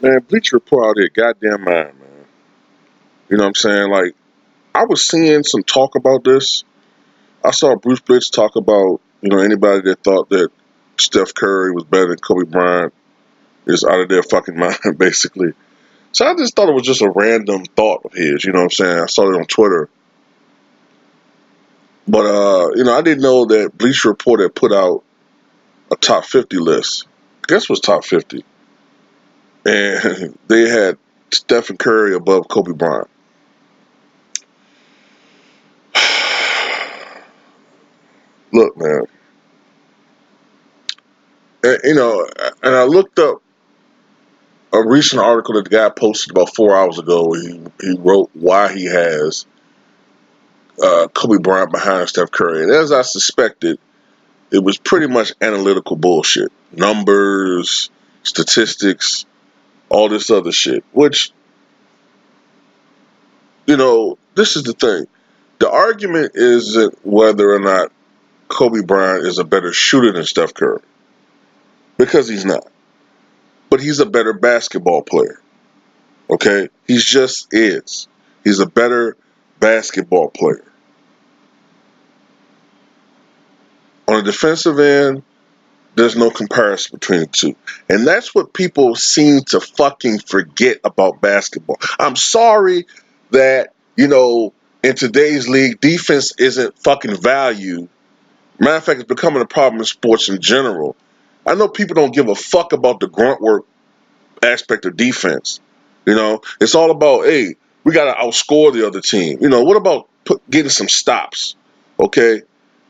Man, Bleacher Report out there, goddamn mind, man. You know what I'm saying? Like, I was seeing some talk about this. I saw Bruce Blitz talk about, anybody that thought that Steph Curry was better than Kobe Bryant is out of their fucking mind, basically. So I just thought it was just a random thought of his, you know what I'm saying? I saw it on Twitter. But, I didn't know that Bleacher Report had put out a top 50 list. I guess it was top 50. And they had Stephen Curry above Kobe Bryant. Look, man, and I looked up a recent article that the guy posted about 4 hours ago. Where he wrote why he has Kobe Bryant behind Steph Curry, and as I suspected, it was pretty much analytical bullshit, numbers, statistics, all this other shit. Which, this is the thing. The argument isn't whether or not Kobe Bryant is a better shooter than Steph Curry, because he's not. But he's a better basketball player. Okay? He just is. He's a better basketball player. On the defensive end, there's no comparison between the two. And that's what people seem to fucking forget about basketball. I'm sorry that, in today's league, defense isn't fucking valued. Matter of fact, it's becoming a problem in sports in general. I know people don't give a fuck about the grunt work aspect of defense. It's all about, hey, we got to outscore the other team. What about getting some stops? Okay?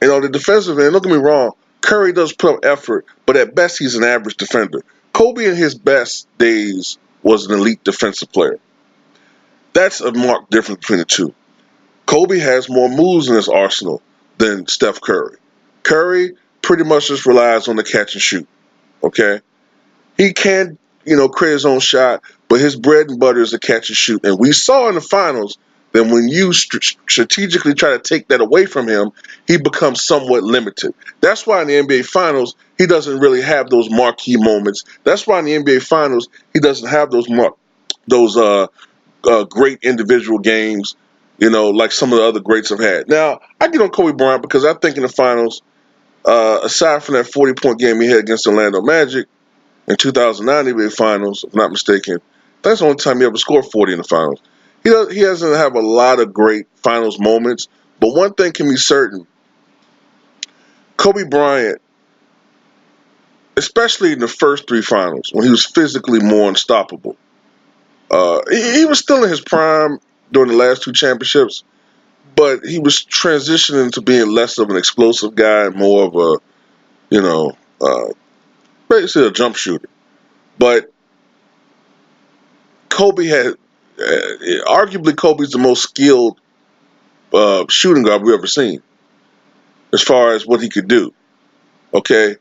The defensive end, don't get me wrong, Curry does put up effort, but at best he's an average defender. Kobe in his best days was an elite defensive player. That's a marked difference between the two. Kobe has more moves in his arsenal than Steph Curry. Curry pretty much just relies on the catch and shoot. Okay? He can, create his own shot, but his bread and butter is the catch and shoot. And we saw in the finals that when you strategically try to take that away from him, he becomes somewhat limited. That's why in the NBA Finals, he doesn't really have those marquee moments. That's why in the NBA Finals, he doesn't have those great individual games, like some of the other greats have had. Now, I get on Kobe Bryant because I think in the finals, aside from that 40-point game he had against Orlando Magic, in 2009 NBA Finals, if I'm not mistaken. That's the only time he ever scored 40 in the finals. He doesn't have a lot of great finals moments, but one thing can be certain. Kobe Bryant, especially in the first three finals, when he was physically more unstoppable, he was still in his prime during the last two championships, but he was transitioning to being less of an explosive guy and more of a, basically a jump shooter. But Kobe had, arguably, Kobe's the most skilled shooting guard we've ever seen, as far as what he could do. Okay,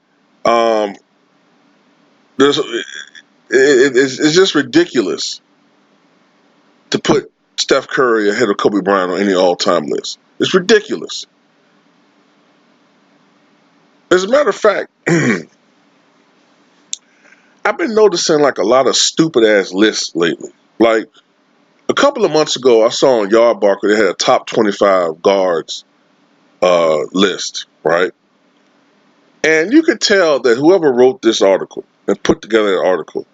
um, it's just ridiculous to put Steph Curry ahead of Kobe Bryant on any all-time list. It's ridiculous. As a matter of fact, I've been noticing like a lot of stupid ass lists lately. Like a couple of months ago, I saw on Yardbarker they had a top 25 guards list, right? And you could tell that whoever wrote this article and put together that article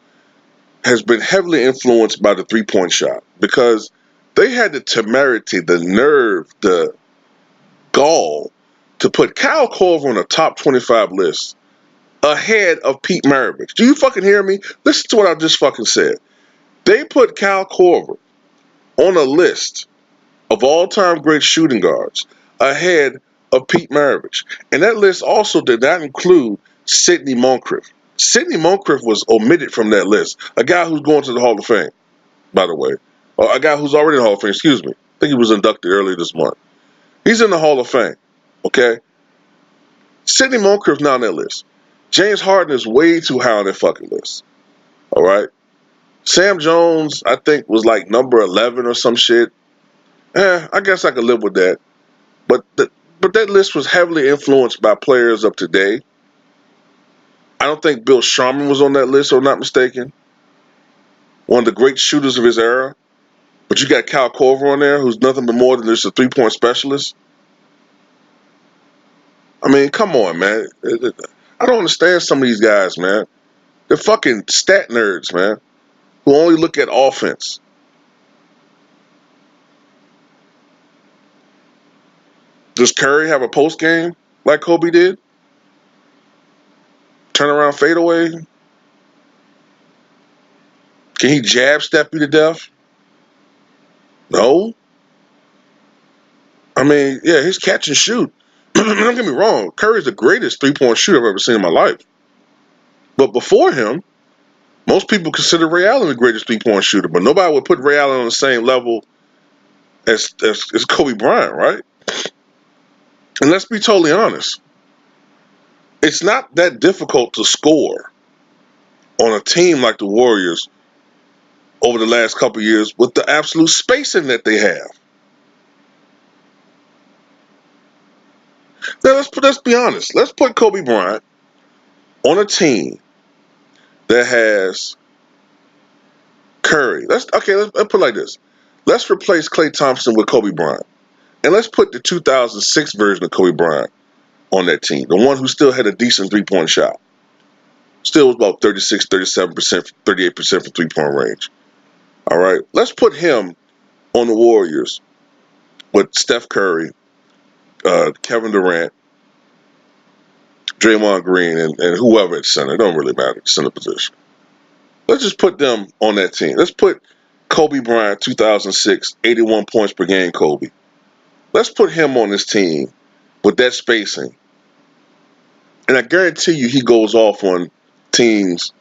has been heavily influenced by the three-point shot, because they had the temerity, the nerve, the gall to put Kyle Korver on a top 25 list ahead of Pete Maravich. Do you fucking hear me? Listen to what I just fucking said. They put Kyle Korver on a list of all-time great shooting guards ahead of Pete Maravich. And that list also did not include Sidney Moncrief. Sidney Moncrief was omitted from that list. A guy who's going to the Hall of Fame, by the way. Or a guy who's already in the Hall of Fame, excuse me. I think he was inducted earlier this month. He's in the Hall of Fame, okay? Sidney Moncrief's not on that list. James Harden is way too high on that fucking list, all right? Sam Jones, I think, was like number 11 or some shit. I guess I could live with that. But that list was heavily influenced by players of today. I don't think Bill Sharman was on that list, if I'm not mistaken. one of the great shooters of his era, but you got Kyle Korver on there, who's nothing but more than just a three-point specialist. I mean, come on, man. I don't understand some of these guys, man. They're fucking stat nerds, man, who only look at offense. Does Curry have a post game like Kobe did? Turn around fadeaway? Can he jab step you to death? No. I mean, yeah, he's catch and shoot. Don't get me wrong. Curry's the greatest three-point shooter I've ever seen in my life. But before him, most people consider Ray Allen the greatest three-point shooter, but nobody would put Ray Allen on the same level as Kobe Bryant, right? And let's be totally honest. It's not that difficult to score on a team like the Warriors over the last couple of years with the absolute spacing that they have. Now let's be honest. Let's put Kobe Bryant on a team that has Curry. Let's put it like this. Let's replace Klay Thompson with Kobe Bryant. And let's put the 2006 version of Kobe Bryant on that team. The one who still had a decent three-point shot. Still was about 36, 37%, 38% from three-point range. All right. Let's put him on the Warriors with Steph Curry, Kevin Durant, Draymond Green, and whoever at center. It don't really matter, center position. Let's just put them on that team. Let's put Kobe Bryant, 2006, 81 points per game, Kobe. Let's put him on this team with that spacing. And I guarantee you he goes off on teams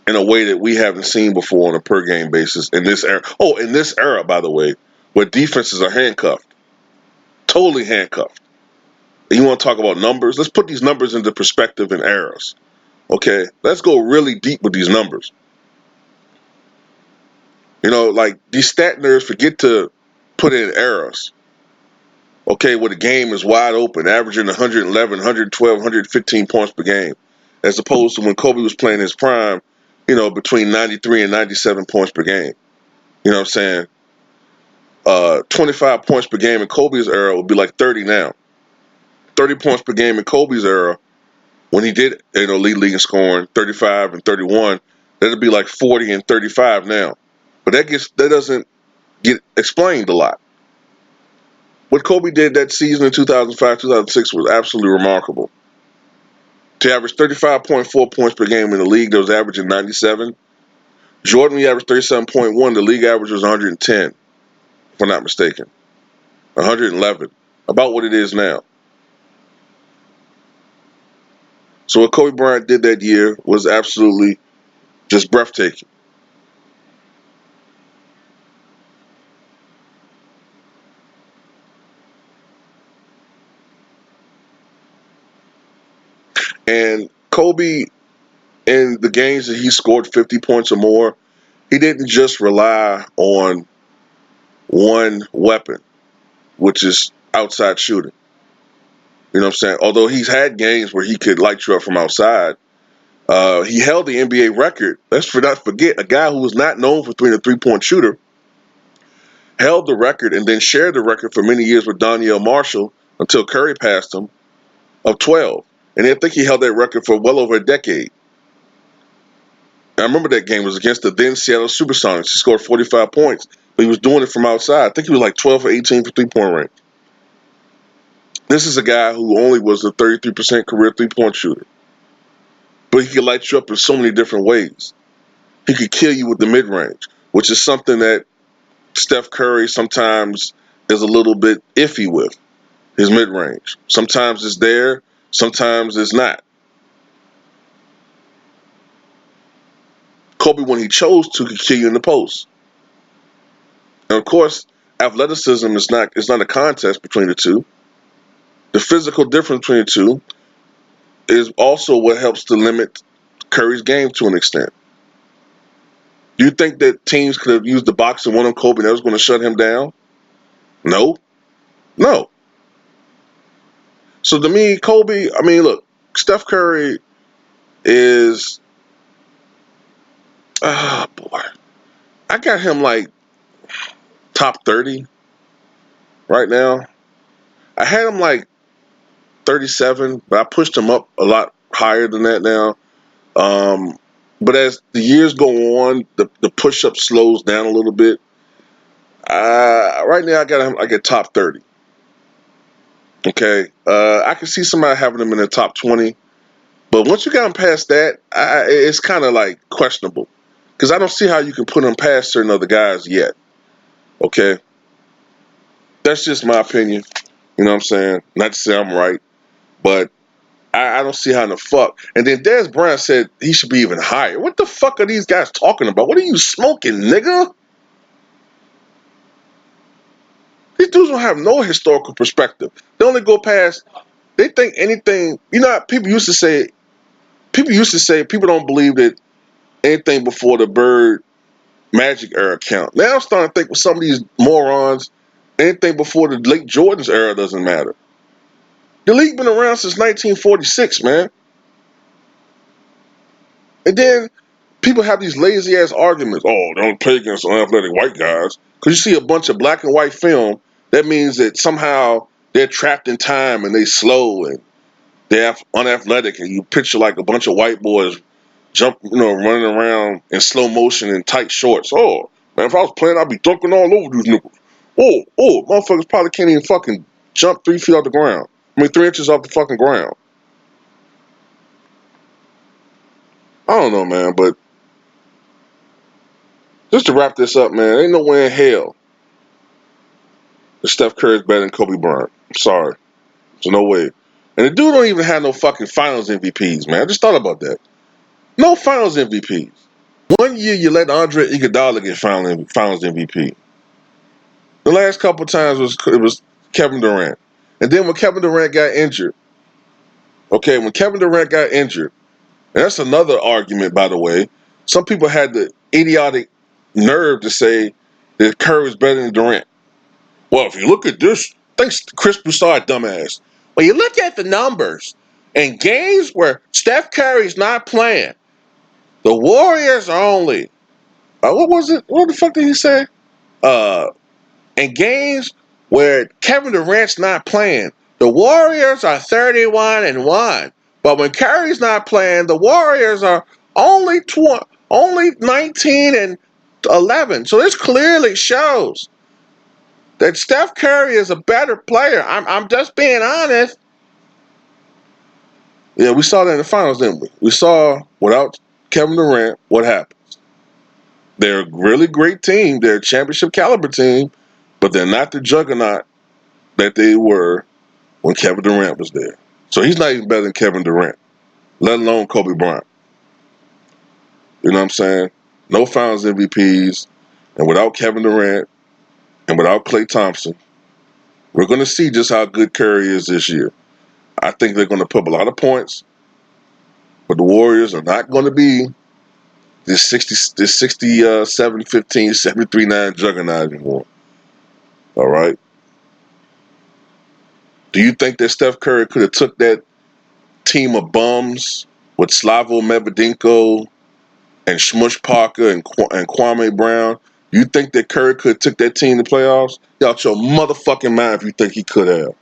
in a way that we haven't seen before on a per game basis in this era. Oh, in this era, by the way, where defenses are handcuffed. Totally handcuffed. And you want to talk about numbers? Let's put these numbers into perspective in eras. Okay? Let's go really deep with these numbers. You know, like these stat nerds forget to put in eras. Okay, where the game is wide open, averaging 111, 112, 115 points per game, as opposed to when Kobe was playing his prime, between 93 and 97 points per game. You know what I'm saying? 25 points per game in Kobe's era would be like 30 now. 30 points per game in Kobe's era, when he did, lead league in scoring, 35 and 31, that'd be like 40 and 35 now. But that doesn't get explained a lot. What Kobe did that season in 2005, 2006 was absolutely remarkable. To average 35.4 points per game in the league that was averaging 97. Jordan, he averaged 37.1. The league average was 110, if I'm not mistaken. 111. About what it is now. So what Kobe Bryant did that year was absolutely just breathtaking. And Kobe, in the games that he scored 50 points or more, he didn't just rely on one weapon, which is outside shooting. You know what I'm saying? Although he's had games where he could light you up from outside, he held the NBA record. Let's not forget, a guy who was not known for being a three-point shooter held the record and then shared the record for many years with Donyell Marshall until Curry passed him, of 12. And I think he held that record for well over a decade. I remember that game was against the then Seattle Supersonics. He scored 45 points, but he was doing it from outside. I think he was like 12 or 18 for three-point range. This is a guy who only was a 33% career three-point shooter. But he could light you up in so many different ways. He could kill you with the mid-range, which is something that Steph Curry sometimes is a little bit iffy with, his mid-range. Sometimes it's there, sometimes it's not. Kobe, when he chose to, could kill you in the post. And of course, athleticism is not a contest between the two. The physical difference between the two is also what helps to limit Curry's game to an extent. Do you think that teams could have used the boxing one on Kobe that was going to shut him down? No. No. So to me, Kobe, I mean, look, Steph Curry is, boy. I got him like top 30 right now. I had him like 37, but I pushed him up a lot higher than that now. But as the years go on, the push up slows down a little bit. Right now, I got him like a top 30. Okay, I can see somebody having him in the top 20, but once you got him past that, it's kind of like questionable because I don't see how you can put him past certain other guys yet. Okay, that's just my opinion. You know what I'm saying? Not to say I'm right, but I don't see how in the fuck. And then Des Bryant said he should be even higher. What the fuck are these guys talking about? What are you smoking, nigga? These dudes don't have no historical perspective. They only go past. They think anything. You know, people used to say. People used to say people don't believe that anything before the Bird Magic era count. Now I'm starting to think with some of these morons, anything before the late Jordan's era doesn't matter. The league been around since 1946, man. And then people have these lazy ass arguments. Oh, don't play against unathletic white guys. Because you see a bunch of black and white film, that means that somehow they're trapped in time and they slow and they're unathletic. And you picture like a bunch of white boys running around in slow motion in tight shorts. Oh, man, if I was playing, I'd be dunking all over these niggas. Motherfuckers probably can't even fucking jump 3 feet off the ground. 3 inches off the fucking ground. I don't know, man, but just to wrap this up, man, ain't no way in hell that Steph Curry's better than Kobe Bryant. I'm sorry. There's no way. And the dude don't even have no fucking finals MVPs, man. I just thought about that. No finals MVPs. One year you let Andre Iguodala get finals MVP. The last couple of times it was Kevin Durant. And then when Kevin Durant got injured, and that's another argument, by the way. Some people had the idiotic nerve to say that Curry is better than Durant. Well, if you look at this, thanks to Chris Broussard, dumbass. When you look at the numbers in games where Steph Curry's not playing, the Warriors are only, what was it? What the fuck did he say? In games where Kevin Durant's not playing, the Warriors are 31-1. But when Curry's not playing, the Warriors are only 19-11. So this clearly shows that Steph Curry is a better player. I'm just being honest. Yeah, we saw that in the finals, didn't we? We saw without Kevin Durant what happens. They're a really great team. They're a championship caliber team, but they're not the juggernaut that they were when Kevin Durant was there. So he's not even better than Kevin Durant, let alone Kobe Bryant. You know what I'm saying? No finals MVPs, and without Kevin Durant and without Klay Thompson, we're going to see just how good Curry is this year. I think they're going to put up a lot of points, but the Warriors are not going to be this 67-15, 73-9 juggernaut anymore. All right? Do you think that Steph Curry could have took that team of bums with Slavo Medvedenko and Smush Parker and Kwame Brown? You think that Curry could have took that team to playoffs? Y'all out your motherfucking mind if you think he could have.